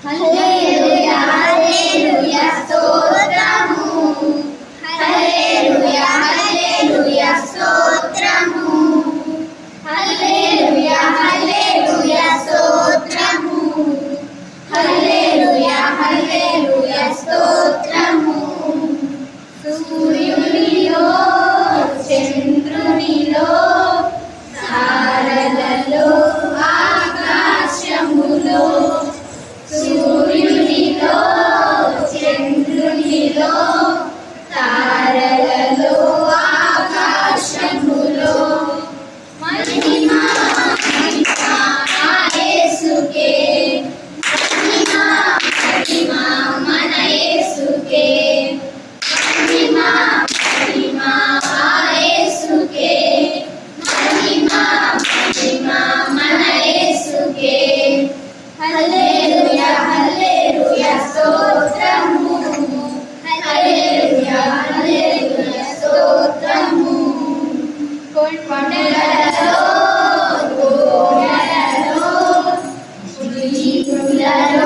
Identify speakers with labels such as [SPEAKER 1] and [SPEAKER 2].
[SPEAKER 1] హల్లెలూయా హల్లెలూయా స్తోత్రము హల్లెలూయా హల్లెలూయా స్తోత్రము హల్లెలూయా హల్లెలూయా స్తోత్రము హల్లెలూయా హల్లెలూయా స్తోత్రము సూర్యునిలో చంద్రునిలో తారలలో ఆకాశములో సూర్యునిలో చంద్రునిలో తారలలో ఆకాశములో మహిమా మహిమా యేసుకే మహిమా మహిమా మన యేసుకే మహిమా మహిమా యేసుకే మహిమా మహిమా మన యేసుకే హల్లెలూయా హల్లెలూయా స్తోత్రము హల్లెలూయా హల్లెలూయా స్తోత్రము కొండలలో స్తుతిస్తులలో